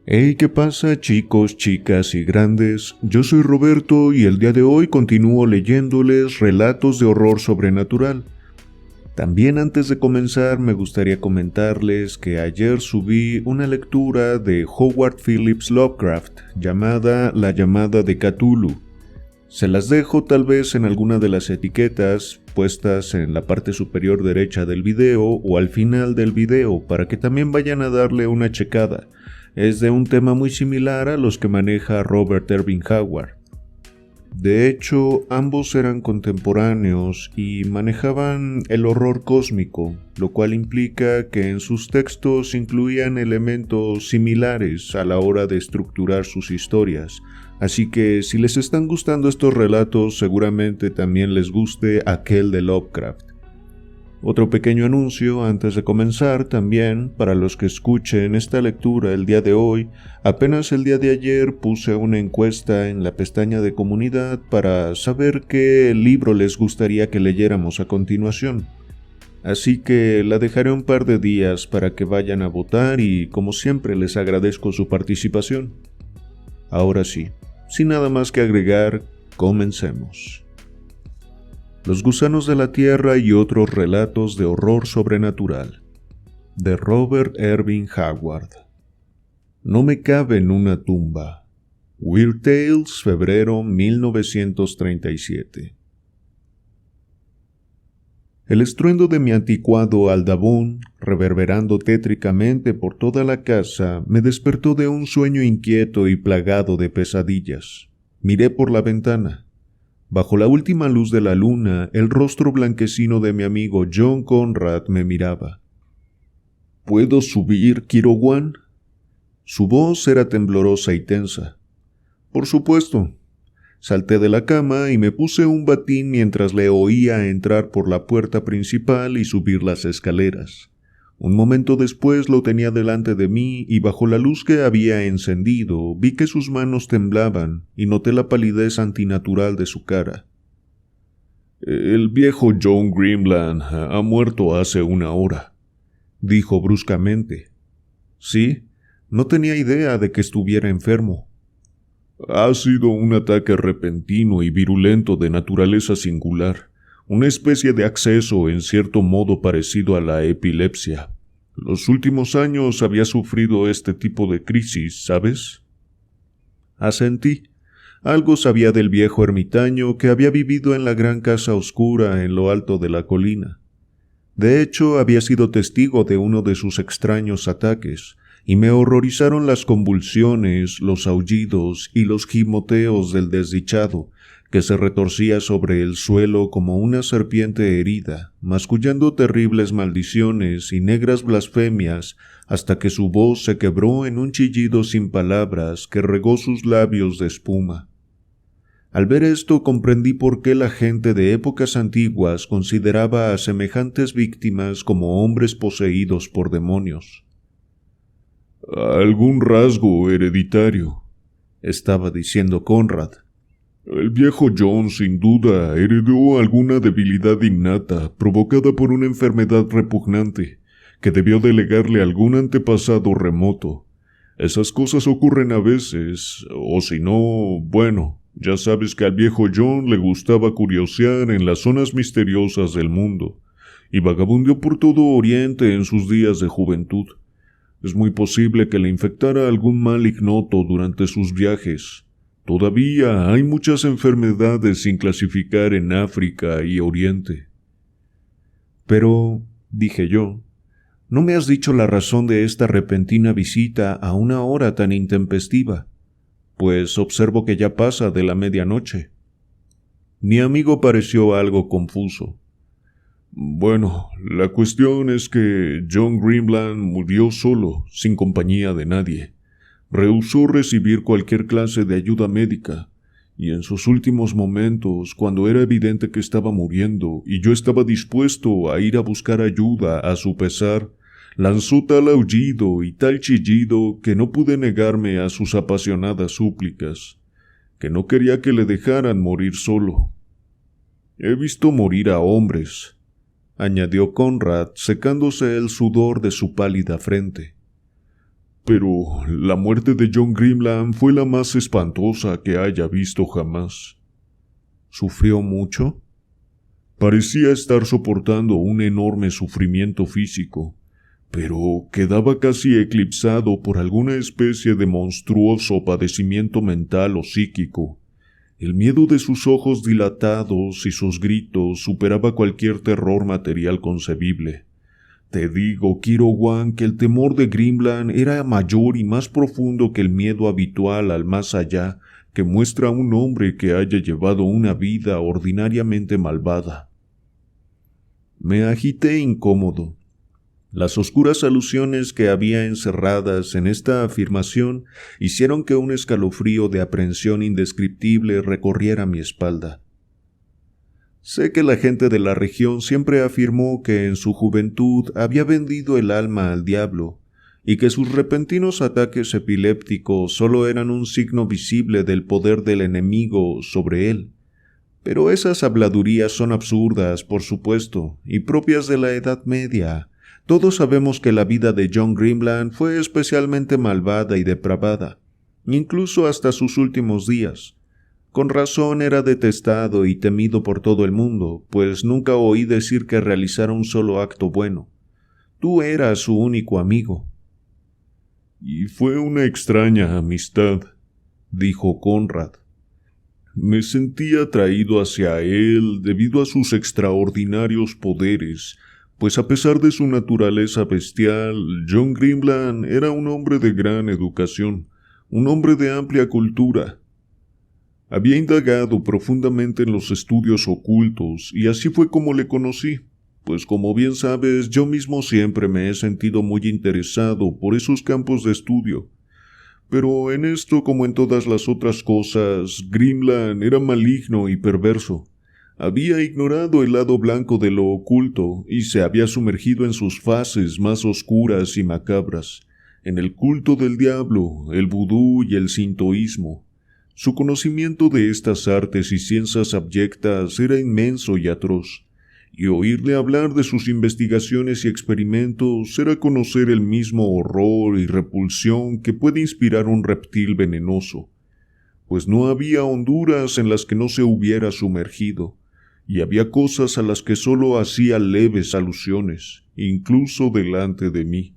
Hey, ¿qué pasa, chicos, chicas y grandes? Yo soy Roberto y el día de hoy continúo leyéndoles relatos de horror sobrenatural. También antes de comenzar me gustaría comentarles que ayer subí una lectura de Howard Phillips Lovecraft llamada La llamada de Cthulhu. Se las dejo tal vez en alguna de las etiquetas puestas en la parte superior derecha del video o al final del video para que también vayan a darle una checada. Es de un tema muy similar a los que maneja Robert Irving Howard. De hecho, ambos eran contemporáneos y manejaban el horror cósmico, lo cual implica que en sus textos incluían elementos similares a la hora de estructurar sus historias. Así que si les están gustando estos relatos, seguramente también les guste aquel de Lovecraft. Otro pequeño anuncio antes de comenzar también, para los que escuchen esta lectura el día de hoy, apenas el día de ayer puse una encuesta en la pestaña de comunidad para saber qué libro les gustaría que leyéramos a continuación. Así que la dejaré un par de días para que vayan a votar y como siempre les agradezco su participación. Ahora sí, sin nada más que agregar, comencemos. Los gusanos de la tierra y otros relatos de horror sobrenatural, de Robert Irving Howard. No me cabe en una tumba. Weird Tales, febrero 1937. El estruendo de mi anticuado aldabón, reverberando tétricamente por toda la casa, me despertó de un sueño inquieto y plagado de pesadillas. Miré por la ventana. Bajo la última luz de la luna, el rostro blanquecino de mi amigo John Conrad me miraba. ¿Puedo subir, Kirowan? Su voz era temblorosa y tensa. Por supuesto. Salté de la cama y me puse un batín mientras le oía entrar por la puerta principal y subir las escaleras. Un momento después lo tenía delante de mí y bajo la luz que había encendido vi que sus manos temblaban y noté la palidez antinatural de su cara. «El viejo John Grimland ha muerto hace una hora», dijo bruscamente. Sí, no tenía idea de que estuviera enfermo. «Ha sido un ataque repentino y virulento de naturaleza singular, una especie de acceso en cierto modo parecido a la epilepsia. Los últimos años había sufrido este tipo de crisis, ¿sabes?» Asentí. Algo sabía del viejo ermitaño que había vivido en la gran casa oscura en lo alto de la colina. De hecho, había sido testigo de uno de sus extraños ataques, y me horrorizaron las convulsiones, los aullidos y los gimoteos del desdichado, que se retorcía sobre el suelo como una serpiente herida, mascullando terribles maldiciones y negras blasfemias hasta que su voz se quebró en un chillido sin palabras que regó sus labios de espuma. Al ver esto comprendí por qué la gente de épocas antiguas consideraba a semejantes víctimas como hombres poseídos por demonios. «Algún rasgo hereditario», estaba diciendo Conrad. «El viejo John sin duda heredó alguna debilidad innata provocada por una enfermedad repugnante que debió de legarle a algún antepasado remoto. Esas cosas ocurren a veces, o si no, bueno, ya sabes que al viejo John le gustaba curiosear en las zonas misteriosas del mundo, y vagabundeó por todo Oriente en sus días de juventud. Es muy posible que le infectara algún mal ignoto durante sus viajes. Todavía hay muchas enfermedades sin clasificar en África y Oriente». «Pero», dije yo, «no me has dicho la razón de esta repentina visita a una hora tan intempestiva, pues observo que ya pasa de la medianoche». Mi amigo pareció algo confuso. «Bueno, la cuestión es que John Grimland murió solo, sin compañía de nadie. Rehusó recibir cualquier clase de ayuda médica, y en sus últimos momentos, cuando era evidente que estaba muriendo y yo estaba dispuesto a ir a buscar ayuda a su pesar, lanzó tal aullido y tal chillido que no pude negarme a sus apasionadas súplicas, que no quería que le dejaran morir solo. He visto morir a hombres», añadió Conrad secándose el sudor de su pálida frente. Pero la muerte de John Grimland fue la más espantosa que haya visto jamás. ¿Sufrió mucho? Parecía estar soportando un enorme sufrimiento físico, pero quedaba casi eclipsado por alguna especie de monstruoso padecimiento mental o psíquico. El miedo de sus ojos dilatados y sus gritos superaba cualquier terror material concebible. Te digo, Kiro-wan, que el temor de Grimland era mayor y más profundo que el miedo habitual al más allá que muestra a un hombre que haya llevado una vida ordinariamente malvada. Me agité incómodo. Las oscuras alusiones que había encerradas en esta afirmación hicieron que un escalofrío de aprehensión indescriptible recorriera mi espalda. Sé que la gente de la región siempre afirmó que en su juventud había vendido el alma al diablo y que sus repentinos ataques epilépticos solo eran un signo visible del poder del enemigo sobre él. Pero esas habladurías son absurdas, por supuesto, y propias de la Edad Media. Todos sabemos que la vida de John Grimland fue especialmente malvada y depravada, incluso hasta sus últimos días. Con razón era detestado y temido por todo el mundo, pues nunca oí decir que realizara un solo acto bueno. Tú eras su único amigo. Y fue una extraña amistad, dijo Conrad. Me sentí atraído hacia él debido a sus extraordinarios poderes, pues a pesar de su naturaleza bestial, John Grimland era un hombre de gran educación, un hombre de amplia cultura. Había indagado profundamente en los estudios ocultos y así fue como le conocí, pues como bien sabes, yo mismo siempre me he sentido muy interesado por esos campos de estudio. Pero en esto, como en todas las otras cosas, Grimland era maligno y perverso. Había ignorado el lado blanco de lo oculto y se había sumergido en sus fases más oscuras y macabras, en el culto del diablo, el vudú y el sintoísmo. Su conocimiento de estas artes y ciencias abyectas era inmenso y atroz, y oírle hablar de sus investigaciones y experimentos era conocer el mismo horror y repulsión que puede inspirar un reptil venenoso, pues no había honduras en las que no se hubiera sumergido, y había cosas a las que solo hacía leves alusiones, incluso delante de mí.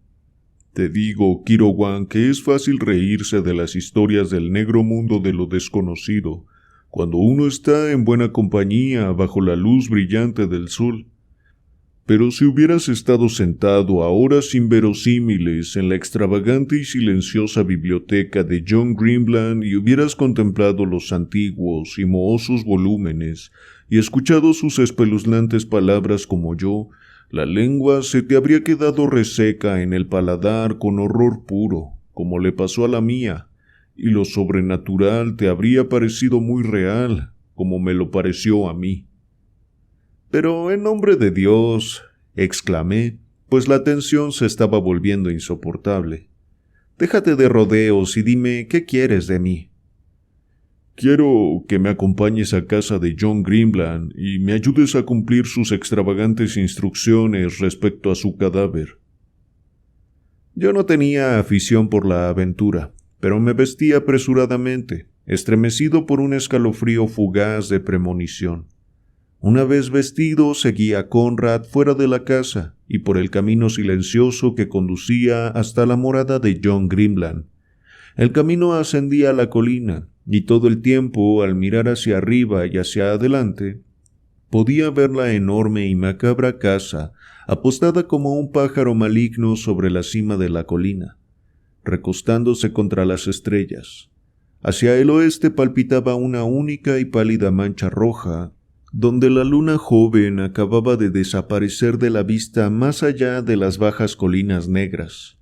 Te digo, Kiro-wan, que es fácil reírse de las historias del negro mundo de lo desconocido, cuando uno está en buena compañía bajo la luz brillante del sol. Pero si hubieras estado sentado a horas inverosímiles en la extravagante y silenciosa biblioteca de John Grimland y hubieras contemplado los antiguos y mohosos volúmenes y escuchado sus espeluznantes palabras como yo, la lengua se te habría quedado reseca en el paladar con horror puro, como le pasó a la mía, y lo sobrenatural te habría parecido muy real, como me lo pareció a mí. Pero en nombre de Dios, exclamé, pues la tensión se estaba volviendo insoportable. Déjate de rodeos y dime qué quieres de mí. Quiero que me acompañes a casa de John Grimland y me ayudes a cumplir sus extravagantes instrucciones respecto a su cadáver. Yo no tenía afición por la aventura, pero me vestí apresuradamente, estremecido por un escalofrío fugaz de premonición. Una vez vestido, seguí a Conrad fuera de la casa y por el camino silencioso que conducía hasta la morada de John Grimland. El camino ascendía a la colina, y todo el tiempo, al mirar hacia arriba y hacia adelante, podía ver la enorme y macabra casa, apostada como un pájaro maligno sobre la cima de la colina, recostándose contra las estrellas. Hacia el oeste palpitaba una única y pálida mancha roja, donde la luna joven acababa de desaparecer de la vista más allá de las bajas colinas negras.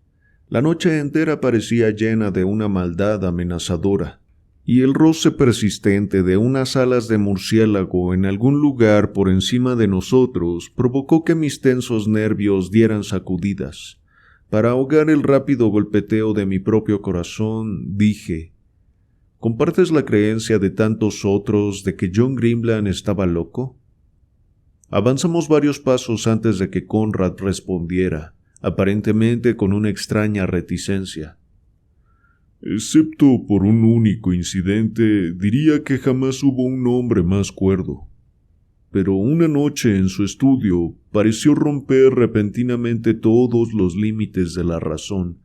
La noche entera parecía llena de una maldad amenazadora, y el roce persistente de unas alas de murciélago en algún lugar por encima de nosotros provocó que mis tensos nervios dieran sacudidas. Para ahogar el rápido golpeteo de mi propio corazón, dije: ¿compartes la creencia de tantos otros de que John Grimland estaba loco? Avanzamos varios pasos antes de que Conrad respondiera, aparentemente con una extraña reticencia. Excepto por un único incidente, diría que jamás hubo un hombre más cuerdo. Pero una noche en su estudio pareció romper repentinamente todos los límites de la razón.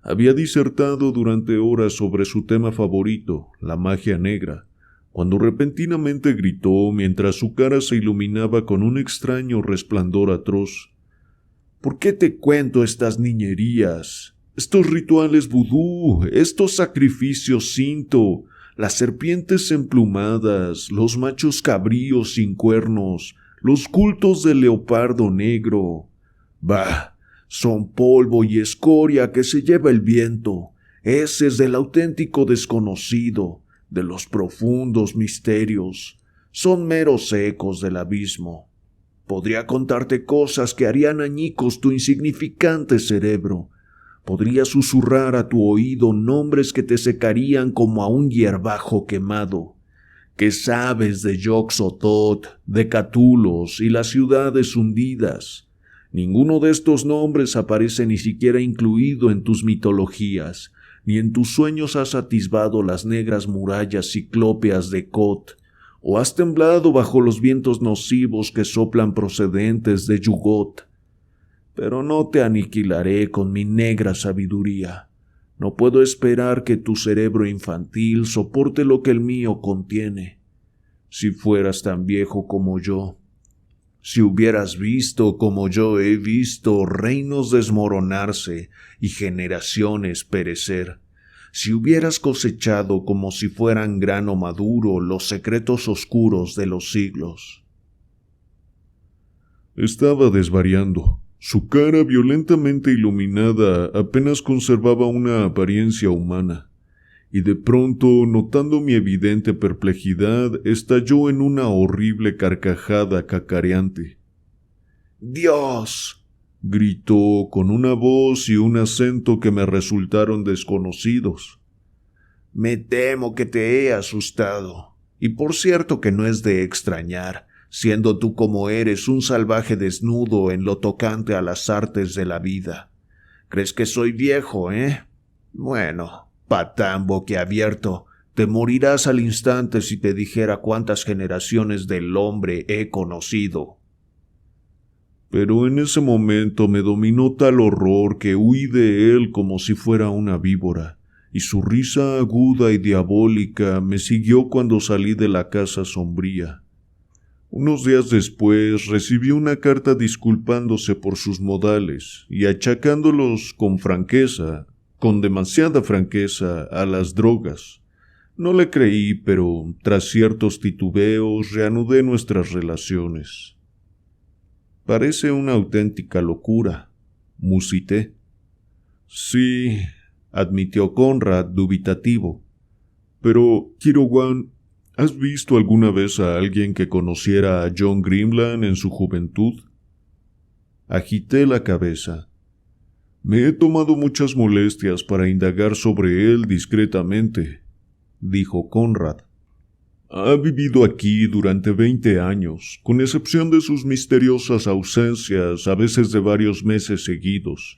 Había disertado durante horas sobre su tema favorito, la magia negra, cuando repentinamente gritó mientras su cara se iluminaba con un extraño resplandor atroz. ¿Por qué te cuento estas niñerías? Estos rituales vudú, estos sacrificios cinto, las serpientes emplumadas, los machos cabríos sin cuernos, los cultos del leopardo negro. Bah, son polvo y escoria que se lleva el viento, heces del auténtico desconocido, de los profundos misterios. Son meros ecos del abismo. Podría contarte cosas que harían añicos tu insignificante cerebro. Podría susurrar a tu oído nombres que te secarían como a un hierbajo quemado. ¿Qué sabes de Yog-Sothoth, de Catulos y las ciudades hundidas? Ninguno de estos nombres aparece ni siquiera incluido en tus mitologías, ni en tus sueños has atisbado las negras murallas ciclópeas de Kot, o has temblado bajo los vientos nocivos que soplan procedentes de Yugot. Pero no te aniquilaré con mi negra sabiduría. No puedo esperar que tu cerebro infantil soporte lo que el mío contiene. Si fueras tan viejo como yo, si hubieras visto como yo he visto reinos desmoronarse y generaciones perecer, si hubieras cosechado como si fueran grano maduro los secretos oscuros de los siglos. Estaba desvariando. Su cara violentamente iluminada apenas conservaba una apariencia humana, y de pronto, notando mi evidente perplejidad, estalló en una horrible carcajada cacareante. ¡Dios!, gritó con una voz y un acento que me resultaron desconocidos. Me temo que te he asustado, y por cierto que no es de extrañar, siendo tú como eres un salvaje desnudo en lo tocante a las artes de la vida. ¿Crees que soy viejo, Bueno, patán boquiabierto, te morirás al instante si te dijera cuántas generaciones del hombre he conocido. Pero en ese momento me dominó tal horror que huí de él como si fuera una víbora, y su risa aguda y diabólica me siguió cuando salí de la casa sombría. Unos días después recibí una carta disculpándose por sus modales y achacándolos con demasiada franqueza, a las drogas. No le creí, pero tras ciertos titubeos reanudé nuestras relaciones. Parece una auténtica locura, musité. Sí, admitió Conrad dubitativo. Pero, Kirowan, ¿has visto alguna vez a alguien que conociera a John Grimland en su juventud? Agité la cabeza. Me he tomado muchas molestias para indagar sobre él discretamente, dijo Conrad. Ha vivido aquí durante 20 años, con excepción de sus misteriosas ausencias, a veces de varios meses seguidos.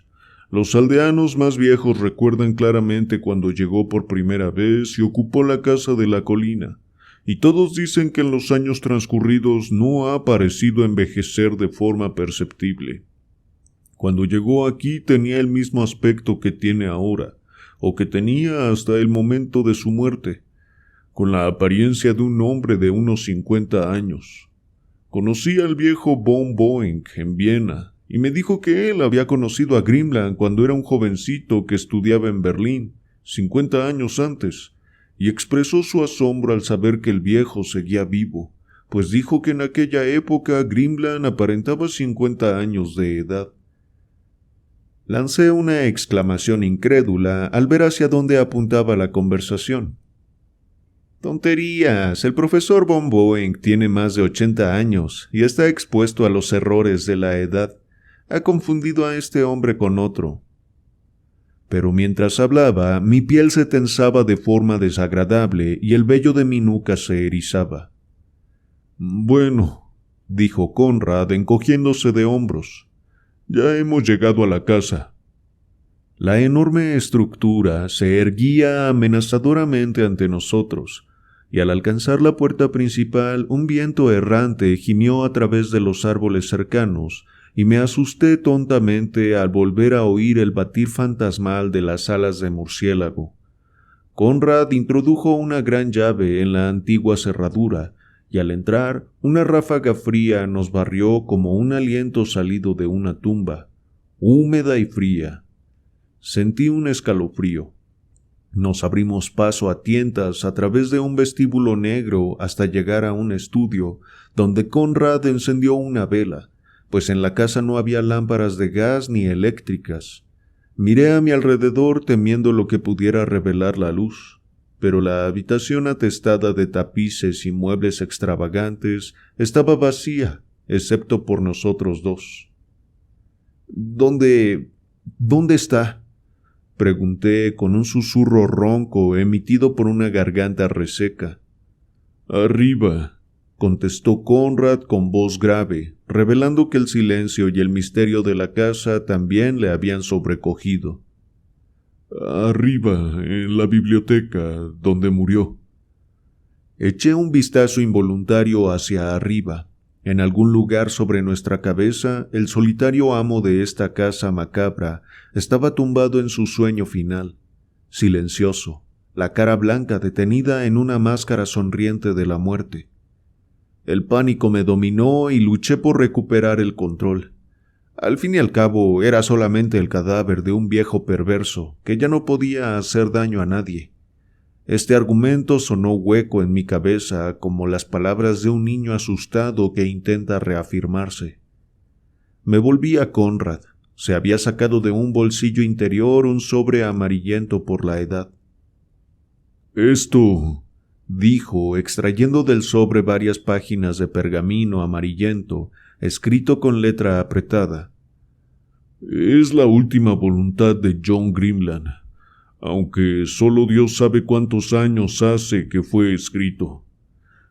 Los aldeanos más viejos recuerdan claramente cuando llegó por primera vez y ocupó la casa de la colina, y todos dicen que en los años transcurridos no ha parecido envejecer de forma perceptible. Cuando llegó aquí tenía el mismo aspecto que tiene ahora, o que tenía hasta el momento de su muerte, con la apariencia de un hombre de unos 50 años. Conocí al viejo von Boeing en Viena, y me dijo que él había conocido a Grimland cuando era un jovencito que estudiaba en Berlín, 50 años antes, y expresó su asombro al saber que el viejo seguía vivo, pues dijo que en aquella época Grimland aparentaba 50 años de edad. Lancé una exclamación incrédula al ver hacia dónde apuntaba la conversación. Tonterías, el profesor von Boeing tiene más de 80 años y está expuesto a los errores de la edad. Ha confundido a este hombre con otro. Pero mientras hablaba, mi piel se tensaba de forma desagradable y el vello de mi nuca se erizaba. Bueno, dijo Conrad encogiéndose de hombros. Ya hemos llegado a la casa. La enorme estructura se erguía amenazadoramente ante nosotros, y al alcanzar la puerta principal, un viento errante gimió a través de los árboles cercanos, y me asusté tontamente al volver a oír el batir fantasmal de las alas de murciélago. Conrad introdujo una gran llave en la antigua cerradura, y al entrar, una ráfaga fría nos barrió como un aliento salido de una tumba, húmeda y fría. Sentí un escalofrío. Nos abrimos paso a tientas a través de un vestíbulo negro hasta llegar a un estudio, donde Conrad encendió una vela, pues en la casa no había lámparas de gas ni eléctricas. Miré a mi alrededor temiendo lo que pudiera revelar la luz, pero la habitación atestada de tapices y muebles extravagantes estaba vacía, excepto por nosotros dos. ¿Dónde está?», pregunté con un susurro ronco emitido por una garganta reseca. «Arriba», contestó Conrad con voz grave, revelando que el silencio y el misterio de la casa también le habían sobrecogido. «Arriba, en la biblioteca, donde murió». Eché un vistazo involuntario hacia arriba. En algún lugar sobre nuestra cabeza, el solitario amo de esta casa macabra estaba tumbado en su sueño final, silencioso, la cara blanca detenida en una máscara sonriente de la muerte. El pánico me dominó y luché por recuperar el control. Al fin y al cabo, era solamente el cadáver de un viejo perverso que ya no podía hacer daño a nadie. Este argumento sonó hueco en mi cabeza como las palabras de un niño asustado que intenta reafirmarse. Me volví a Conrad. Se había sacado de un bolsillo interior un sobre amarillento por la edad. «Esto», dijo, extrayendo del sobre varias páginas de pergamino amarillento, escrito con letra apretada. «Es la última voluntad de John Grimland, aunque solo Dios sabe cuántos años hace que fue escrito.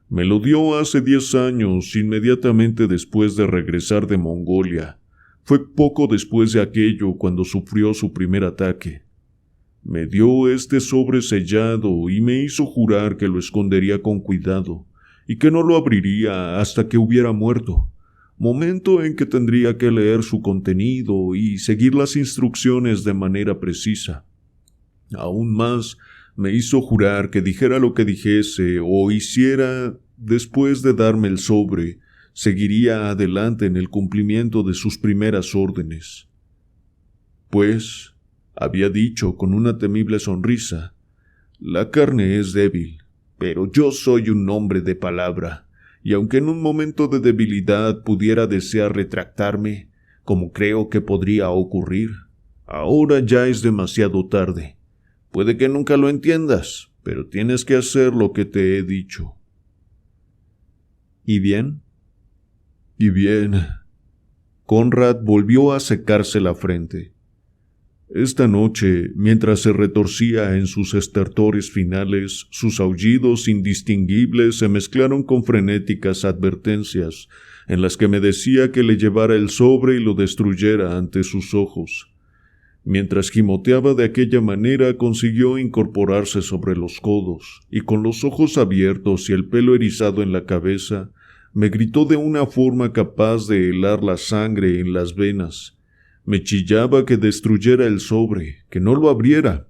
Me lo dio hace 10 años, inmediatamente después de regresar de Mongolia. Fue poco después de aquello cuando sufrió su primer ataque. Me dio este sobre sellado y me hizo jurar que lo escondería con cuidado y que no lo abriría hasta que hubiera muerto, momento en que tendría que leer su contenido y seguir las instrucciones de manera precisa. Aún más, me hizo jurar que dijera lo que dijese o hiciera después de darme el sobre, seguiría adelante en el cumplimiento de sus primeras órdenes. Pues, había dicho con una temible sonrisa, la carne es débil, pero yo soy un hombre de palabra, y aunque en un momento de debilidad pudiera desear retractarme, como creo que podría ocurrir, ahora ya es demasiado tarde. Puede que nunca lo entiendas, pero tienes que hacer lo que te he dicho». «¿Y bien?». «Y bien». Conrad volvió a secarse la frente. Esta noche, mientras se retorcía en sus estertores finales, sus aullidos indistinguibles se mezclaron con frenéticas advertencias, en las que me decía que le llevara el sobre y lo destruyera ante sus ojos. Mientras gimoteaba de aquella manera, consiguió incorporarse sobre los codos, y con los ojos abiertos y el pelo erizado en la cabeza, me gritó de una forma capaz de helar la sangre en las venas. Me chillaba que destruyera el sobre, que no lo abriera,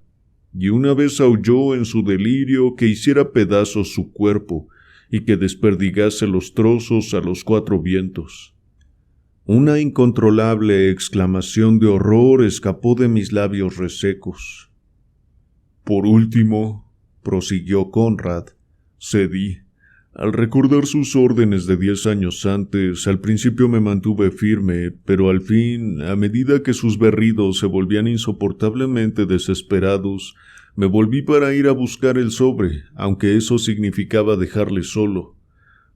y una vez aulló en su delirio que hiciera pedazos su cuerpo y que desperdigase los trozos a los 4 vientos. Una incontrolable exclamación de horror escapó de mis labios resecos. «Por último», prosiguió Conrad, «cedí. Al recordar sus órdenes de 10 años antes, al principio me mantuve firme, pero al fin, a medida que sus berridos se volvían insoportablemente desesperados, me volví para ir a buscar el sobre, aunque eso significaba dejarle solo.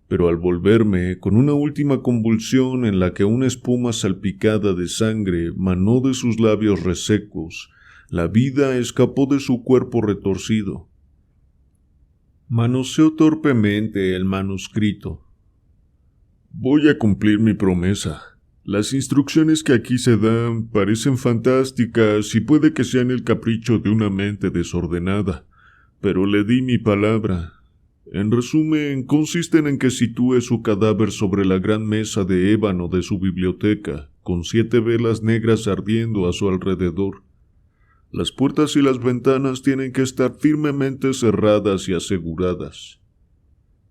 Pero al volverme, con una última convulsión en la que una espuma salpicada de sangre manó de sus labios resecos, la vida escapó de su cuerpo retorcido». Manoseó torpemente el manuscrito. «Voy a cumplir mi promesa», Las instrucciones que aquí se dan parecen fantásticas y puede que sean el capricho de una mente desordenada, pero le di mi palabra. En resumen, consisten en que sitúe su cadáver sobre la gran mesa de ébano de su biblioteca, con 7 velas negras ardiendo a su alrededor. Las puertas y las ventanas tienen que estar firmemente cerradas y aseguradas.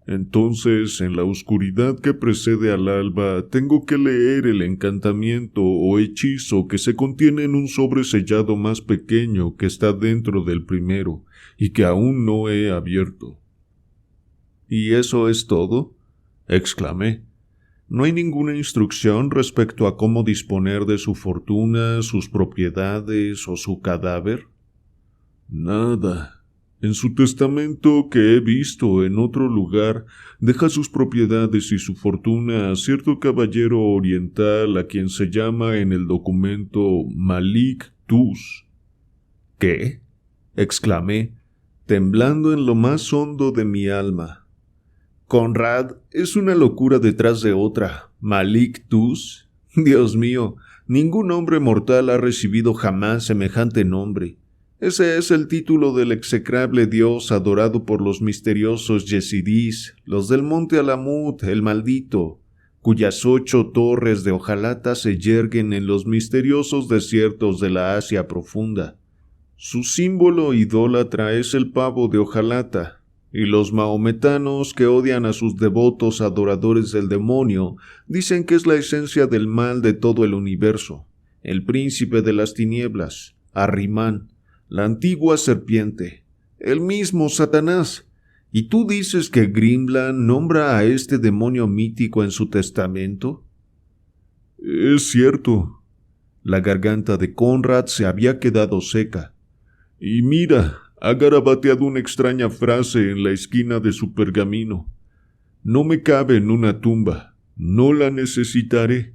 Entonces, en la oscuridad que precede al alba, tengo que leer el encantamiento o hechizo que se contiene en un sobre sellado más pequeño que está dentro del primero y que aún no he abierto. ¿Y eso es todo?, exclamé. ¿No hay ninguna instrucción respecto a cómo disponer de su fortuna, sus propiedades o su cadáver? Nada. En su testamento que he visto en otro lugar, deja sus propiedades y su fortuna a cierto caballero oriental a quien se llama en el documento Malik Tuz. ¿Qué?, exclamé, temblando en lo más hondo de mi alma. Conrad, es una locura detrás de otra. ¿Malik Tuz? Dios mío, ningún hombre mortal ha recibido jamás semejante nombre. Ese es el título del execrable dios adorado por los misteriosos yesidís, los del monte Alamut, el maldito, cuyas 8 torres de hojalata se yerguen en los misteriosos desiertos de la Asia profunda. Su símbolo idólatra es el pavo de hojalata, y los mahometanos que odian a sus devotos adoradores del demonio dicen que es la esencia del mal de todo el universo, el príncipe de las tinieblas, Ahriman, la antigua serpiente, el mismo Satanás. ¿Y tú dices que Grimland nombra a este demonio mítico en su testamento? Es cierto. La garganta de Conrad se había quedado seca. Y mira, ha garabateado una extraña frase en la esquina de su pergamino. No me cabe en una tumba, no la necesitaré.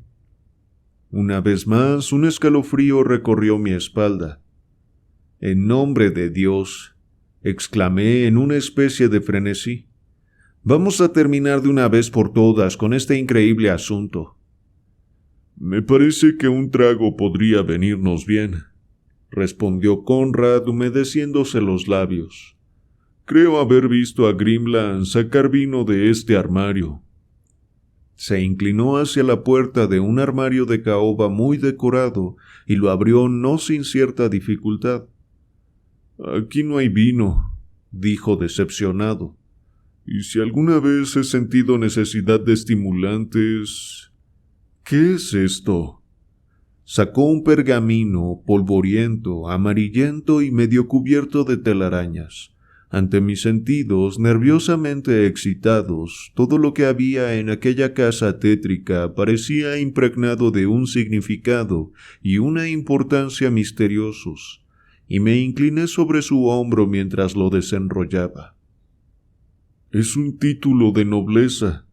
Una vez más, un escalofrío recorrió mi espalda. En nombre de Dios, exclamé en una especie de frenesí. Vamos a terminar de una vez por todas con este increíble asunto. Me parece que un trago podría venirnos bien, respondió Conrad humedeciéndose los labios. Creo haber visto a Grimland sacar vino de este armario. Se inclinó hacia la puerta de un armario de caoba muy decorado y lo abrió no sin cierta dificultad. Aquí no hay vino, dijo decepcionado. Y si alguna vez he sentido necesidad de estimulantes... ¿Qué es esto? Sacó un pergamino polvoriento, amarillento y medio cubierto de telarañas. Ante mis sentidos, nerviosamente excitados, todo lo que había en aquella casa tétrica parecía impregnado de un significado y una importancia misteriosos, y me incliné sobre su hombro mientras lo desenrollaba. Es un título de nobleza,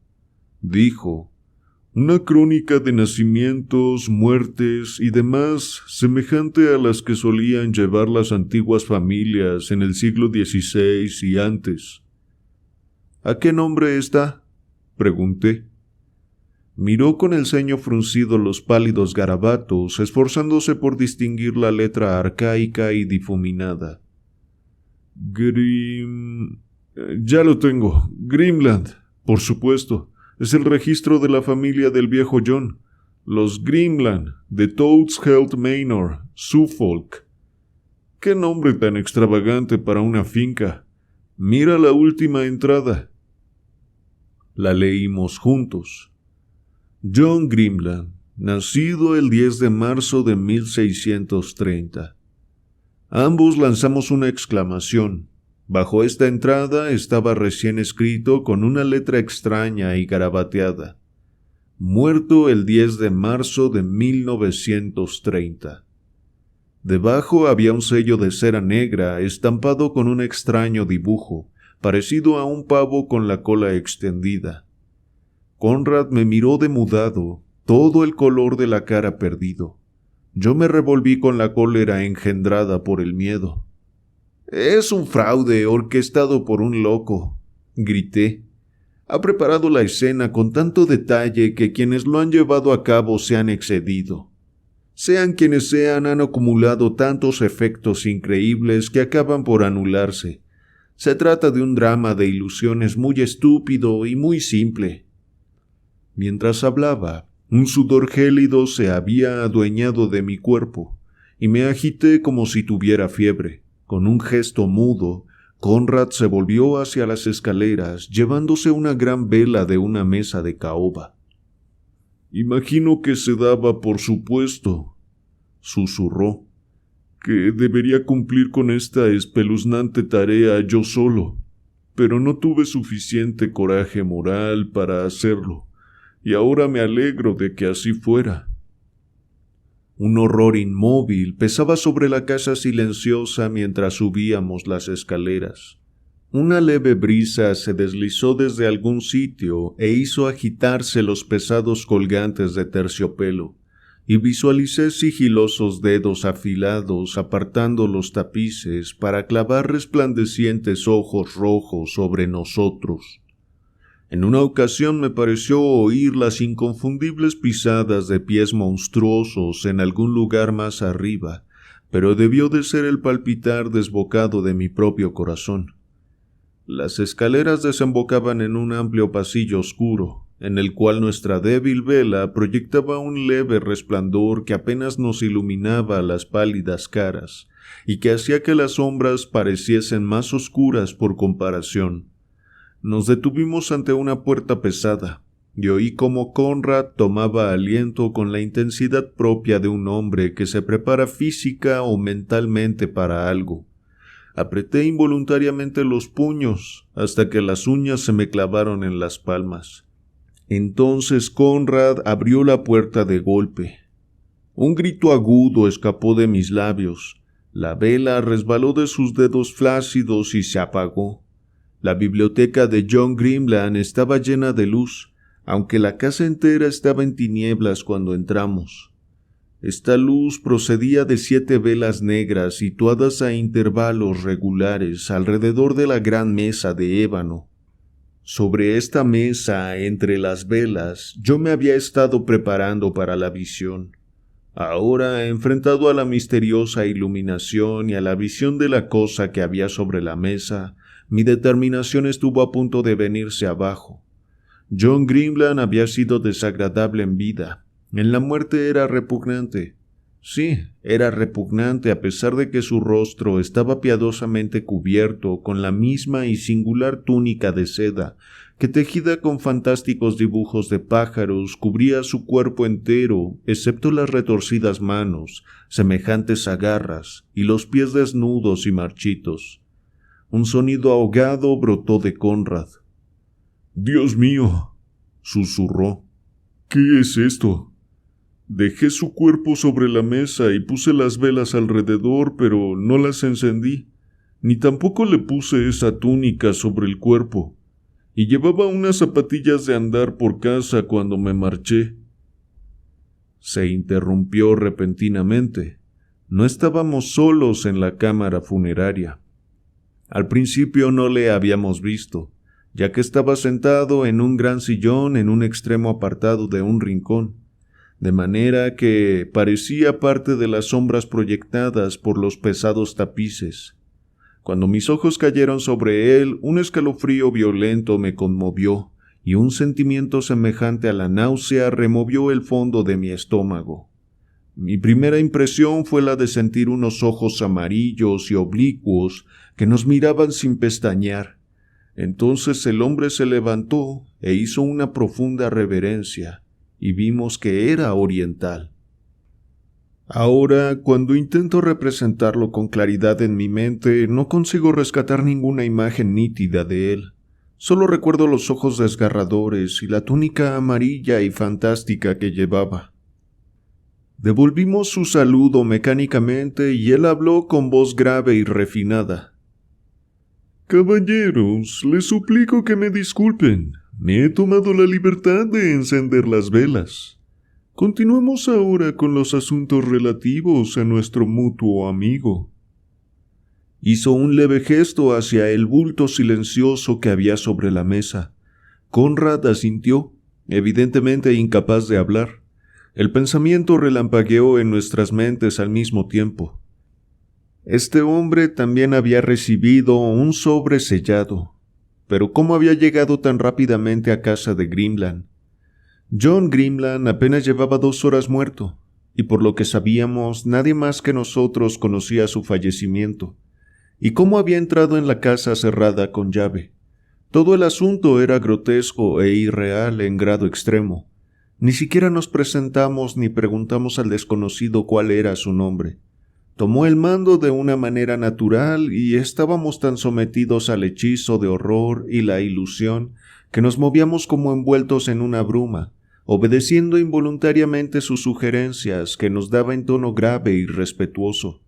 dijo, una crónica de nacimientos, muertes y demás semejante a las que solían llevar las antiguas familias en el siglo XVI y antes. ¿A qué nombre está?, pregunté. Miró con el ceño fruncido los pálidos garabatos, esforzándose por distinguir la letra arcaica y difuminada. Ya lo tengo. Grimland, por supuesto. Es el registro de la familia del viejo John. Los Grimland, de Toad's Health Manor, Suffolk. ¡Qué nombre tan extravagante para una finca! Mira la última entrada. La leímos juntos. John Grimland, nacido el 10 de marzo de 1630. Ambos lanzamos una exclamación. Bajo esta entrada estaba recién escrito con una letra extraña y garabateada. Muerto el 10 de marzo de 1930. Debajo había un sello de cera negra estampado con un extraño dibujo, parecido a un pavo con la cola extendida. Conrad me miró demudado, todo el color de la cara perdido. Yo me revolví con la cólera engendrada por el miedo. «Es un fraude orquestado por un loco», grité. Ha preparado la escena con tanto detalle que quienes lo han llevado a cabo se han excedido. Sean quienes sean, han acumulado tantos efectos increíbles que acaban por anularse. Se trata de un drama de ilusiones muy estúpido y muy simple. Mientras hablaba, un sudor gélido se había adueñado de mi cuerpo, y me agité como si tuviera fiebre. Con un gesto mudo, Conrad se volvió hacia las escaleras, llevándose una gran vela de una mesa de caoba. «Imagino que se daba por supuesto», susurró, «que debería cumplir con esta espeluznante tarea yo solo, pero no tuve suficiente coraje moral para hacerlo, y ahora me alegro de que así fuera». Un horror inmóvil pesaba sobre la casa silenciosa mientras subíamos las escaleras. Una leve brisa se deslizó desde algún sitio e hizo agitarse los pesados colgantes de terciopelo, y visualicé sigilosos dedos afilados apartando los tapices para clavar resplandecientes ojos rojos sobre nosotros. En una ocasión me pareció oír las inconfundibles pisadas de pies monstruosos en algún lugar más arriba, pero debió de ser el palpitar desbocado de mi propio corazón. Las escaleras desembocaban en un amplio pasillo oscuro, en el cual nuestra débil vela proyectaba un leve resplandor que apenas nos iluminaba las pálidas caras, y que hacía que las sombras pareciesen más oscuras por comparación. Nos detuvimos ante una puerta pesada, y oí cómo Conrad tomaba aliento con la intensidad propia de un hombre que se prepara física o mentalmente para algo. Apreté involuntariamente los puños hasta que las uñas se me clavaron en las palmas. Entonces Conrad abrió la puerta de golpe. Un grito agudo escapó de mis labios. La vela resbaló de sus dedos flácidos y se apagó. La biblioteca de John Grimland estaba llena de luz, aunque la casa entera estaba en tinieblas cuando entramos. Esta luz procedía de 7 velas negras situadas a intervalos regulares alrededor de la gran mesa de ébano. Sobre esta mesa, entre las velas, yo me había estado preparando para la visión. Ahora, enfrentado a la misteriosa iluminación y a la visión de la cosa que había sobre la mesa, mi determinación estuvo a punto de venirse abajo. John Grimland había sido desagradable en vida. En la muerte era repugnante. Sí, era repugnante a pesar de que su rostro estaba piadosamente cubierto con la misma y singular túnica de seda que, tejida con fantásticos dibujos de pájaros, cubría su cuerpo entero, excepto las retorcidas manos, semejantes a garras, y los pies desnudos y marchitos. Un sonido ahogado brotó de Conrad. «Dios mío», susurró, «¿qué es esto?» Dejé su cuerpo sobre la mesa y puse las velas alrededor, pero no las encendí, ni tampoco le puse esa túnica sobre el cuerpo, y llevaba unas zapatillas de andar por casa cuando me marché. Se interrumpió repentinamente. No estábamos solos en la cámara funeraria. Al principio no le habíamos visto, ya que estaba sentado en un gran sillón en un extremo apartado de un rincón, de manera que parecía parte de las sombras proyectadas por los pesados tapices. Cuando mis ojos cayeron sobre él, un escalofrío violento me conmovió, y un sentimiento semejante a la náusea removió el fondo de mi estómago. Mi primera impresión fue la de sentir unos ojos amarillos y oblicuos que nos miraban sin pestañear. Entonces el hombre se levantó e hizo una profunda reverencia, y vimos que era oriental. Ahora, cuando intento representarlo con claridad en mi mente, no consigo rescatar ninguna imagen nítida de él. Solo recuerdo los ojos desgarradores y la túnica amarilla y fantástica que llevaba. Devolvimos su saludo mecánicamente y él habló con voz grave y refinada. «Caballeros, les suplico que me disculpen. Me he tomado la libertad de encender las velas. Continuemos ahora con los asuntos relativos a nuestro mutuo amigo». Hizo un leve gesto hacia el bulto silencioso que había sobre la mesa, Conrad asintió, evidentemente incapaz de hablar. El pensamiento relampagueó en nuestras mentes al mismo tiempo. Este hombre también había recibido un sobre sellado. Pero ¿cómo había llegado tan rápidamente a casa de Grimland? John Grimland apenas llevaba 2 horas muerto, y por lo que sabíamos, nadie más que nosotros conocía su fallecimiento. ¿Y cómo había entrado en la casa cerrada con llave? Todo el asunto era grotesco e irreal en grado extremo. Ni siquiera nos presentamos ni preguntamos al desconocido cuál era su nombre. Tomó el mando de una manera natural y estábamos tan sometidos al hechizo de horror y la ilusión que nos movíamos como envueltos en una bruma, obedeciendo involuntariamente sus sugerencias que nos daba en tono grave y respetuoso.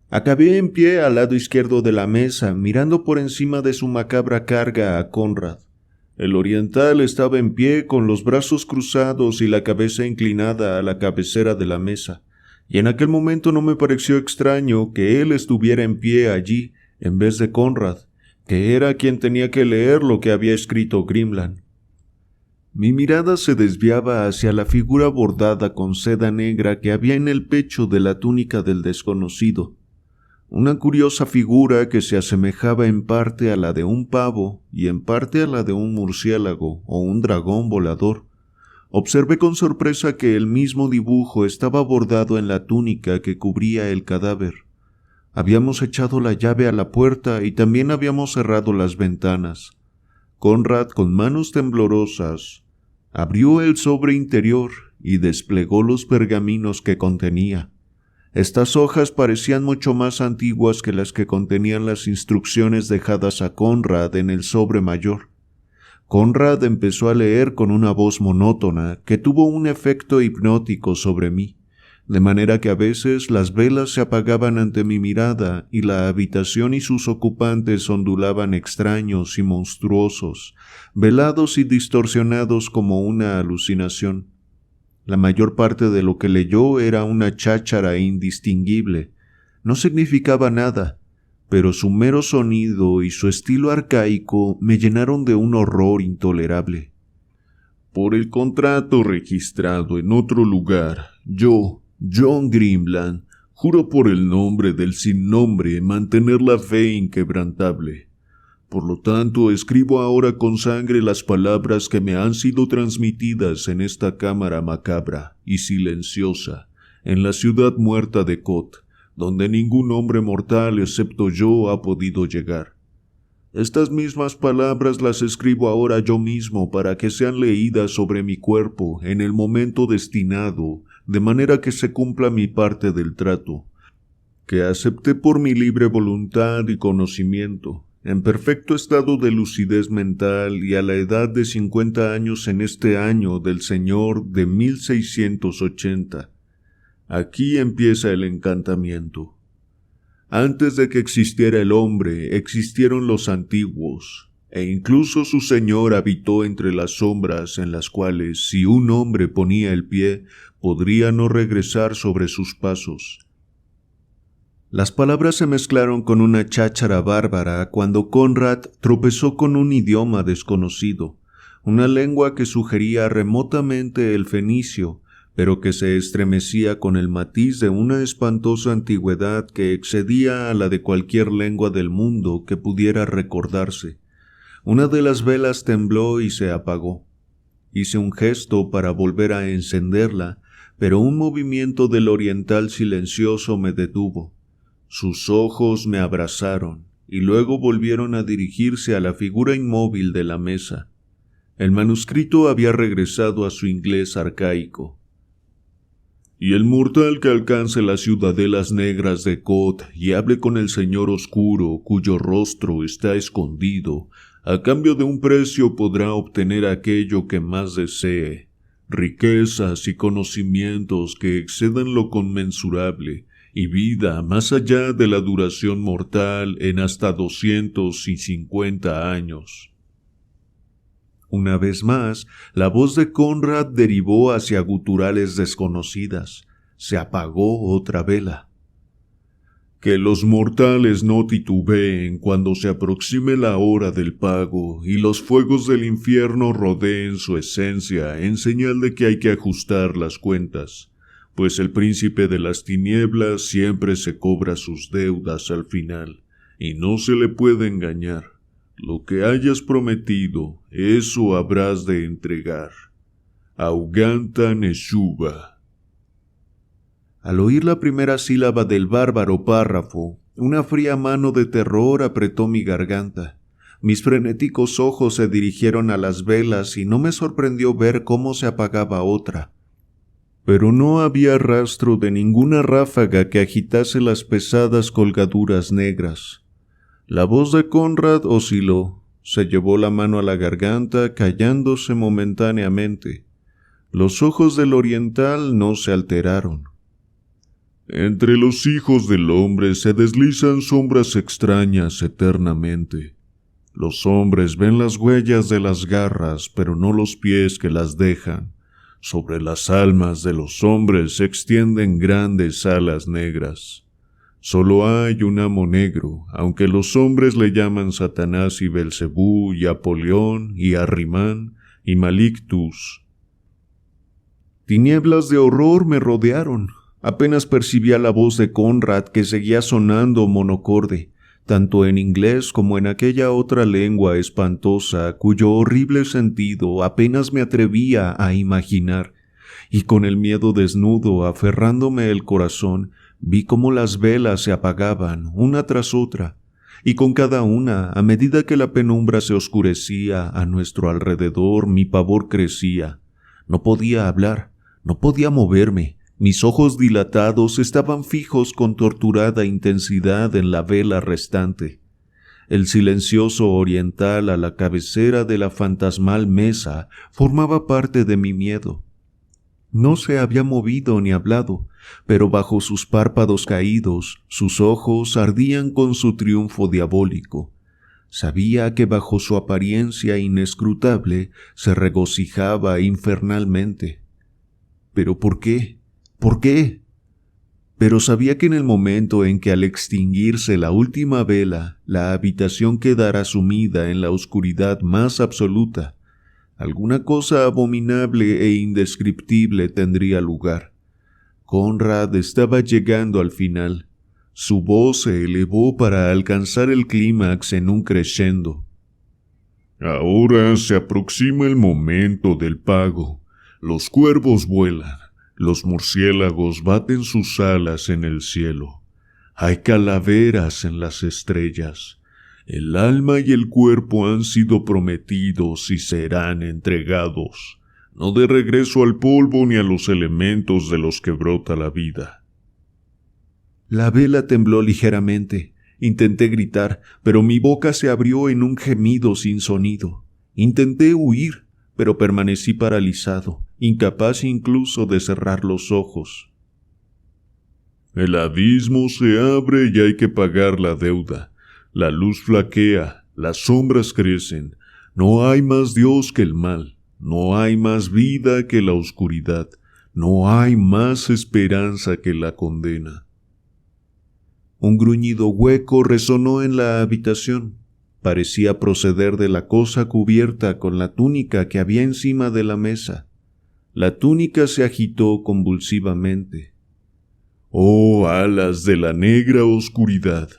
Acabé en pie al lado izquierdo de la mesa, mirando por encima de su macabra carga a Conrad. El oriental estaba en pie con los brazos cruzados y la cabeza inclinada a la cabecera de la mesa. Y en aquel momento no me pareció extraño que él estuviera en pie allí, en vez de Conrad, que era quien tenía que leer lo que había escrito Grimland. Mi mirada se desviaba hacia la figura bordada con seda negra que había en el pecho de la túnica del desconocido. Una curiosa figura que se asemejaba en parte a la de un pavo y en parte a la de un murciélago o un dragón volador. Observé con sorpresa que el mismo dibujo estaba bordado en la túnica que cubría el cadáver. Habíamos echado la llave a la puerta y también habíamos cerrado las ventanas. Conrad, con manos temblorosas, abrió el sobre interior y desplegó los pergaminos que contenía. Estas hojas parecían mucho más antiguas que las que contenían las instrucciones dejadas a Conrad en el sobre mayor. Conrad empezó a leer con una voz monótona que tuvo un efecto hipnótico sobre mí, de manera que a veces las velas se apagaban ante mi mirada y la habitación y sus ocupantes ondulaban extraños y monstruosos, velados y distorsionados como una alucinación. La mayor parte de lo que leyó era una cháchara indistinguible. No significaba nada, pero su mero sonido y su estilo arcaico me llenaron de un horror intolerable. Por el contrato registrado en otro lugar, yo, John Grimland, juro por el nombre del sin nombre mantener la fe inquebrantable. Por lo tanto, escribo ahora con sangre las palabras que me han sido transmitidas en esta cámara macabra y silenciosa, en la ciudad muerta de Kot, donde ningún hombre mortal excepto yo ha podido llegar. Estas mismas palabras las escribo ahora yo mismo para que sean leídas sobre mi cuerpo en el momento destinado, de manera que se cumpla mi parte del trato, que acepté por mi libre voluntad y conocimiento, en perfecto estado de lucidez mental y a la edad de 50 años en este año del Señor de 1680. Aquí empieza el encantamiento. Antes de que existiera el hombre, existieron los antiguos, e incluso su Señor habitó entre las sombras en las cuales, si un hombre ponía el pie, podría no regresar sobre sus pasos. Las palabras se mezclaron con una cháchara bárbara cuando Conrad tropezó con un idioma desconocido, una lengua que sugería remotamente el fenicio, pero que se estremecía con el matiz de una espantosa antigüedad que excedía a la de cualquier lengua del mundo que pudiera recordarse. Una de las velas tembló y se apagó. Hice un gesto para volver a encenderla, pero un movimiento del oriental silencioso me detuvo. Sus ojos me abrazaron y luego volvieron a dirigirse a la figura inmóvil de la mesa. El manuscrito había regresado a su inglés arcaico. Y el mortal que alcance las ciudadelas negras de Kot y hable con el Señor Oscuro, cuyo rostro está escondido, a cambio de un precio podrá obtener aquello que más desee, riquezas y conocimientos que excedan lo conmensurable, y vida más allá de la duración mortal en hasta 250 años. Una vez más, la voz de Conrad derivó hacia guturales desconocidas. Se apagó otra vela. Que los mortales no titubeen cuando se aproxime la hora del pago y los fuegos del infierno rodeen su esencia en señal de que hay que ajustar las cuentas, pues el príncipe de las tinieblas siempre se cobra sus deudas al final, y no se le puede engañar. Lo que hayas prometido, eso habrás de entregar. Auganta Neshuba. Al oír la primera sílaba del bárbaro párrafo, una fría mano de terror apretó mi garganta. Mis frenéticos ojos se dirigieron a las velas y no me sorprendió ver cómo se apagaba otra. Pero no había rastro de ninguna ráfaga que agitase las pesadas colgaduras negras. La voz de Conrad osciló, se llevó la mano a la garganta, callándose momentáneamente. Los ojos del oriental no se alteraron. Entre los hijos del hombre se deslizan sombras extrañas eternamente. Los hombres ven las huellas de las garras, pero no los pies que las dejan. Sobre las almas de los hombres se extienden grandes alas negras. Solo hay un amo negro, aunque los hombres le llaman Satanás y Belcebú y Apolión y Arrimán y Malictus. Tinieblas de horror me rodearon. Apenas percibía la voz de Conrad que seguía sonando monocorde, tanto en inglés como en aquella otra lengua espantosa cuyo horrible sentido apenas me atrevía a imaginar, y con el miedo desnudo aferrándome el corazón, vi cómo las velas se apagaban una tras otra, y con cada una, a medida que la penumbra se oscurecía a nuestro alrededor, mi pavor crecía. No podía hablar, no podía moverme. Mis ojos dilatados estaban fijos con torturada intensidad en la vela restante. El silencioso oriental a la cabecera de la fantasmal mesa formaba parte de mi miedo. No se había movido ni hablado, pero bajo sus párpados caídos, sus ojos ardían con su triunfo diabólico. Sabía que bajo su apariencia inescrutable se regocijaba infernalmente. ¿Pero por qué? ¿Por qué? Pero sabía que en el momento en que al extinguirse la última vela, la habitación quedara sumida en la oscuridad más absoluta, alguna cosa abominable e indescriptible tendría lugar. Conrad estaba llegando al final. Su voz se elevó para alcanzar el clímax en un crescendo. Ahora se aproxima el momento del pago. Los cuervos vuelan. Los murciélagos baten sus alas en el cielo. Hay calaveras en las estrellas. El alma y el cuerpo han sido prometidos y serán entregados, no de regreso al polvo ni a los elementos de los que brota la vida. La vela tembló ligeramente. Intenté gritar, pero mi boca se abrió en un gemido sin sonido. Intenté huir, pero permanecí paralizado, incapaz incluso de cerrar los ojos. El abismo se abre y hay que pagar la deuda. La luz flaquea, las sombras crecen. No hay más Dios que el mal. No hay más vida que la oscuridad. No hay más esperanza que la condena. Un gruñido hueco resonó en la habitación. Parecía proceder de la cosa cubierta con la túnica que había encima de la mesa. La túnica se agitó convulsivamente. ¡Oh, alas de la negra oscuridad!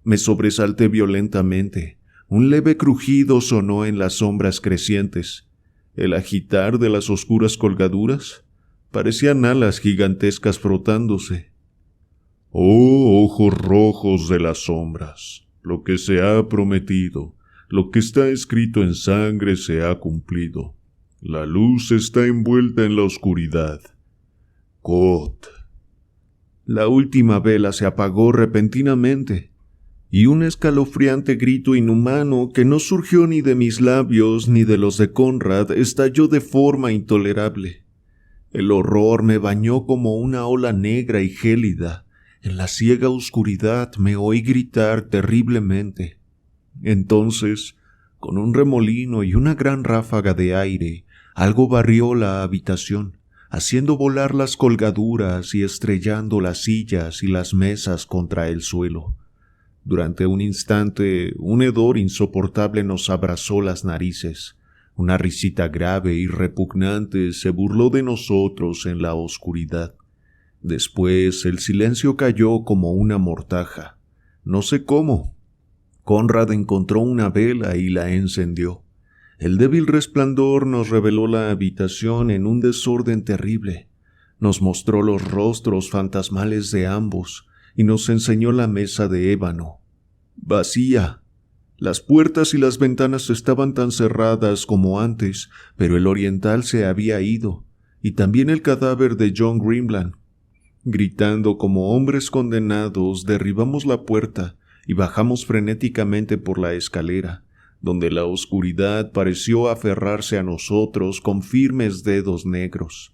Me sobresalté violentamente. Un leve crujido sonó en las sombras crecientes. ¿El agitar de las oscuras colgaduras? Parecían alas gigantescas frotándose. ¡Oh, ojos rojos de las sombras! Lo que se ha prometido, lo que está escrito en sangre se ha cumplido. La luz está envuelta en la oscuridad. Kot. La última vela se apagó repentinamente, y un escalofriante grito inhumano que no surgió ni de mis labios ni de los de Conrad estalló de forma intolerable. El horror me bañó como una ola negra y gélida. En la ciega oscuridad me oí gritar terriblemente. Entonces, con un remolino y una gran ráfaga de aire, algo barrió la habitación, haciendo volar las colgaduras y estrellando las sillas y las mesas contra el suelo. Durante un instante, un hedor insoportable nos abrazó las narices. Una risita grave y repugnante se burló de nosotros en la oscuridad. Después el silencio cayó como una mortaja. No sé cómo. Conrad encontró una vela y la encendió. El débil resplandor nos reveló la habitación en un desorden terrible. Nos mostró los rostros fantasmales de ambos y nos enseñó la mesa de ébano. Vacía. Las puertas y las ventanas estaban tan cerradas como antes, pero el oriental se había ido, y también el cadáver de John Grimland. Gritando como hombres condenados, derribamos la puerta y bajamos frenéticamente por la escalera, donde la oscuridad pareció aferrarse a nosotros con firmes dedos negros.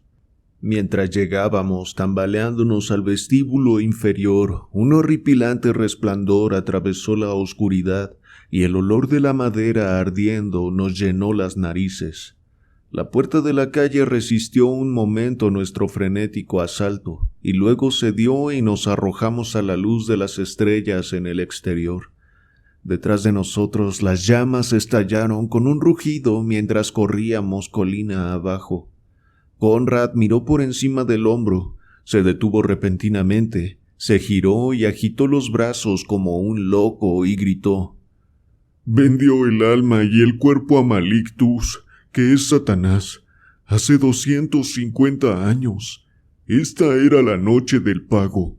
Mientras llegábamos tambaleándonos al vestíbulo inferior, un horripilante resplandor atravesó la oscuridad y el olor de la madera ardiendo nos llenó las narices. La puerta de la calle resistió un momento nuestro frenético asalto, y luego cedió y nos arrojamos a la luz de las estrellas en el exterior. Detrás de nosotros las llamas estallaron con un rugido mientras corríamos colina abajo. Conrad miró por encima del hombro, se detuvo repentinamente, se giró y agitó los brazos como un loco y gritó: «Vendió el alma y el cuerpo a Malik Tus, que es Satanás, hace 250 años. Esta era la noche del pago.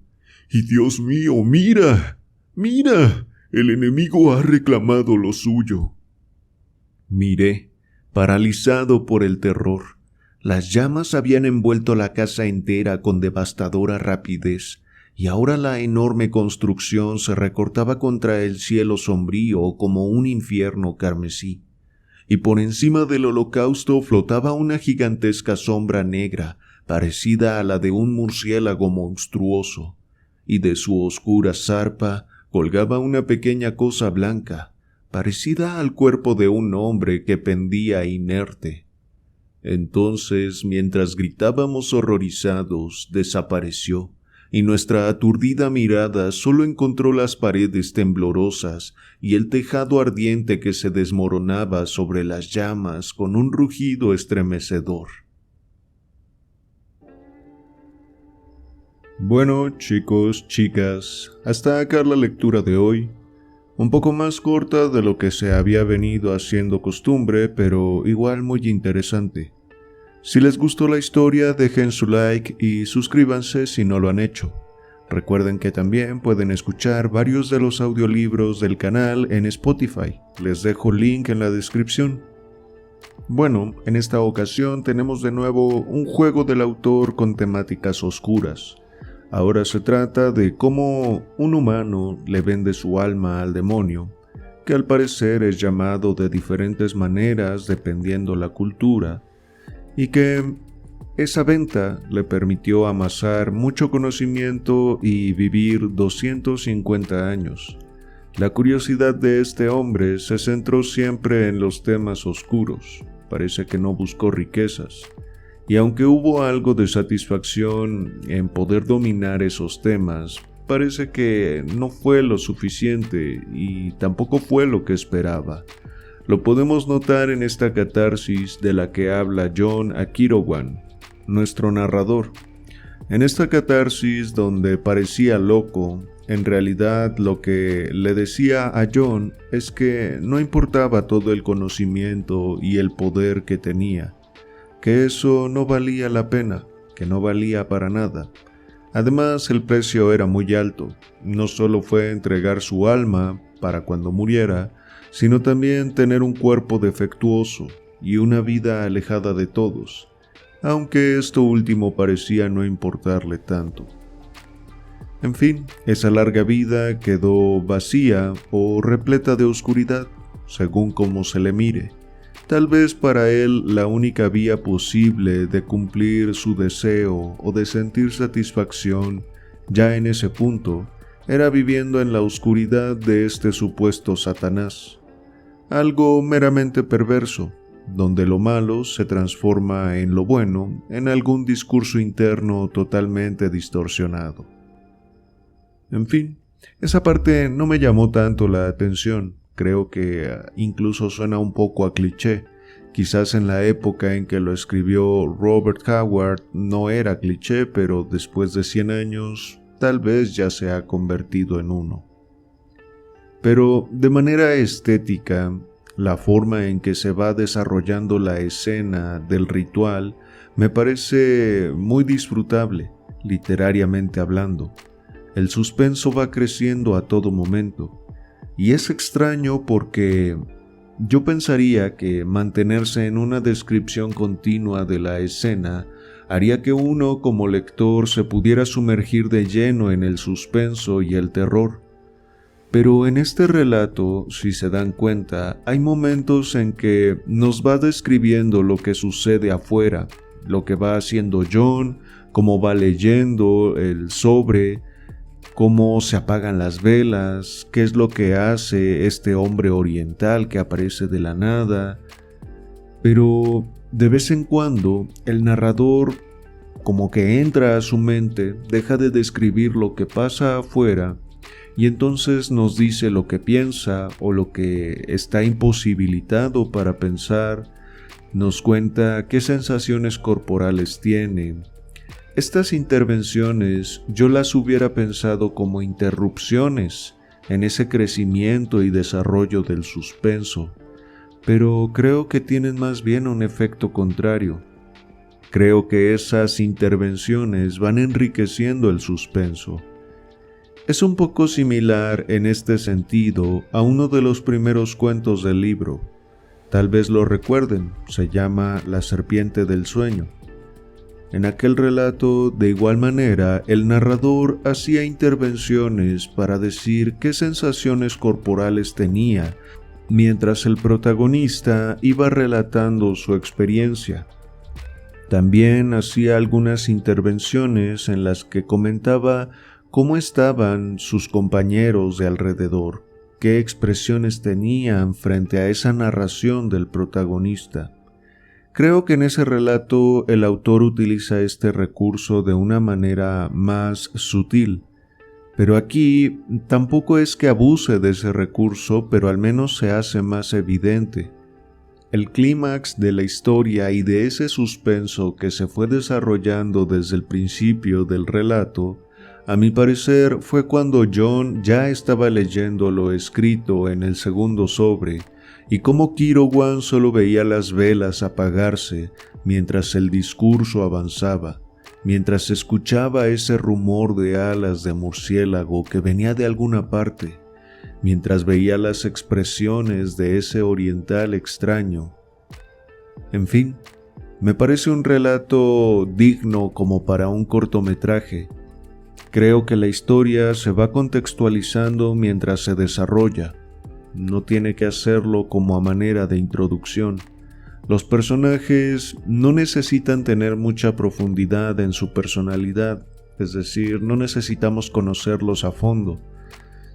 Y Dios mío, mira, mira, el enemigo ha reclamado lo suyo». Miré, paralizado por el terror. Las llamas habían envuelto la casa entera con devastadora rapidez, y ahora la enorme construcción se recortaba contra el cielo sombrío como un infierno carmesí. Y por encima del holocausto flotaba una gigantesca sombra negra, parecida a la de un murciélago monstruoso, y de su oscura zarpa colgaba una pequeña cosa blanca, parecida al cuerpo de un hombre que pendía inerte. Entonces, mientras gritábamos horrorizados, desapareció, y nuestra aturdida mirada solo encontró las paredes temblorosas y el tejado ardiente que se desmoronaba sobre las llamas con un rugido estremecedor. Bueno, chicos, chicas, hasta acá la lectura de hoy. Un poco más corta de lo que se había venido haciendo costumbre, pero igual muy interesante. Si les gustó la historia, dejen su like y suscríbanse si no lo han hecho. Recuerden que también pueden escuchar varios de los audiolibros del canal en Spotify. Les dejo link en la descripción. Bueno, en esta ocasión tenemos de nuevo un juego del autor con temáticas oscuras. Ahora se trata de cómo un humano le vende su alma al demonio, que al parecer es llamado de diferentes maneras dependiendo la cultura, y que esa venta le permitió amasar mucho conocimiento y vivir 250 años. La curiosidad de este hombre se centró siempre en los temas oscuros. Parece que no buscó riquezas. Y aunque hubo algo de satisfacción en poder dominar esos temas, parece que no fue lo suficiente y tampoco fue lo que esperaba. Lo podemos notar en esta catarsis de la que habla John Akirowan, nuestro narrador. En esta catarsis donde parecía loco, en realidad lo que le decía a John es que no importaba todo el conocimiento y el poder que tenía, que eso no valía la pena, que no valía para nada. Además, el precio era muy alto. No solo fue entregar su alma para cuando muriera, sino también tener un cuerpo defectuoso y una vida alejada de todos, aunque esto último parecía no importarle tanto. En fin, esa larga vida quedó vacía o repleta de oscuridad, según cómo se le mire. Tal vez para él la única vía posible de cumplir su deseo o de sentir satisfacción, ya en ese punto, era viviendo en la oscuridad de este supuesto Satanás. Algo meramente perverso, donde lo malo se transforma en lo bueno en algún discurso interno totalmente distorsionado. En fin, esa parte no me llamó tanto la atención, creo que incluso suena un poco a cliché. Quizás en la época en que lo escribió Robert Howard no era cliché, pero después de 100 años tal vez ya se ha convertido en uno. Pero de manera estética, la forma en que se va desarrollando la escena del ritual me parece muy disfrutable, literariamente hablando. El suspenso va creciendo a todo momento, y es extraño porque yo pensaría que mantenerse en una descripción continua de la escena haría que uno como lector se pudiera sumergir de lleno en el suspenso y el terror. Pero en este relato, si se dan cuenta, hay momentos en que nos va describiendo lo que sucede afuera, lo que va haciendo John, cómo va leyendo el sobre, cómo se apagan las velas, qué es lo que hace este hombre oriental que aparece de la nada. Pero de vez en cuando el narrador como que entra a su mente, deja de describir lo que pasa afuera y entonces nos dice lo que piensa o lo que está imposibilitado para pensar, nos cuenta qué sensaciones corporales tiene. Estas intervenciones yo las hubiera pensado como interrupciones en ese crecimiento y desarrollo del suspenso, pero creo que tienen más bien un efecto contrario. Creo que esas intervenciones van enriqueciendo el suspenso. Es un poco similar en este sentido a uno de los primeros cuentos del libro. Tal vez lo recuerden, se llama La serpiente del sueño. En aquel relato, de igual manera, el narrador hacía intervenciones para decir qué sensaciones corporales tenía, mientras el protagonista iba relatando su experiencia. También hacía algunas intervenciones en las que comentaba cómo estaban sus compañeros de alrededor, qué expresiones tenían frente a esa narración del protagonista. Creo que en ese relato el autor utiliza este recurso de una manera más sutil, pero aquí tampoco es que abuse de ese recurso, pero al menos se hace más evidente. El clímax de la historia y de ese suspenso que se fue desarrollando desde el principio del relato, a mi parecer fue cuando John ya estaba leyendo lo escrito en el segundo sobre y cómo Kirawan solo veía las velas apagarse mientras el discurso avanzaba, mientras escuchaba ese rumor de alas de murciélago que venía de alguna parte, mientras veía las expresiones de ese oriental extraño. En fin, me parece un relato digno como para un cortometraje. Creo que la historia se va contextualizando mientras se desarrolla. No tiene que hacerlo como a manera de introducción. Los personajes no necesitan tener mucha profundidad en su personalidad, es decir, no necesitamos conocerlos a fondo.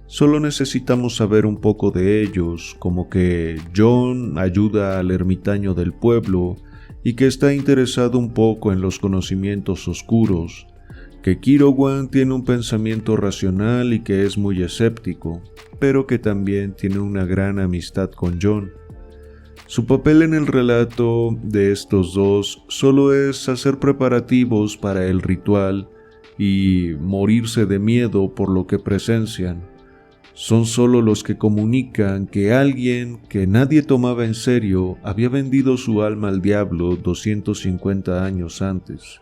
Solo necesitamos saber un poco de ellos, como que John ayuda al ermitaño del pueblo y que está interesado un poco en los conocimientos oscuros, que Kirawan tiene un pensamiento racional y que es muy escéptico, pero que también tiene una gran amistad con John. Su papel en el relato de estos dos solo es hacer preparativos para el ritual y morirse de miedo por lo que presencian. Son solo los que comunican que alguien que nadie tomaba en serio había vendido su alma al diablo 250 años antes.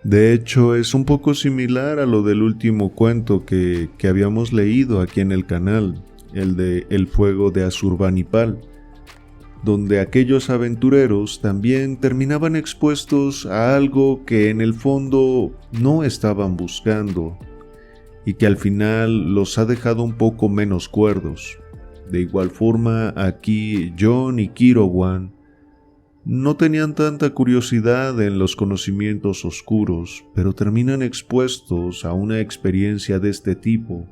De hecho, es un poco similar a lo del último cuento que habíamos leído aquí en el canal, el de El fuego de Asurbanipal, donde aquellos aventureros también terminaban expuestos a algo que en el fondo no estaban buscando y que al final los ha dejado un poco menos cuerdos. De igual forma, aquí John y Kirawan no tenían tanta curiosidad en los conocimientos oscuros, pero terminan expuestos a una experiencia de este tipo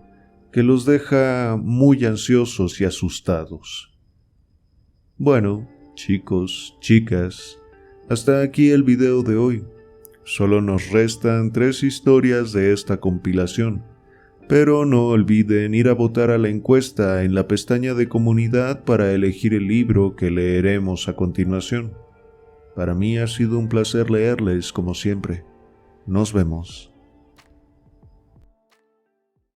que los deja muy ansiosos y asustados. Bueno, Chicos, chicas, hasta aquí el video de hoy. Solo nos restan 3 historias de esta compilación, pero no olviden ir a votar a la encuesta en la pestaña de comunidad para elegir el libro que leeremos a continuación. Para mí ha sido un placer leerles como siempre. Nos vemos.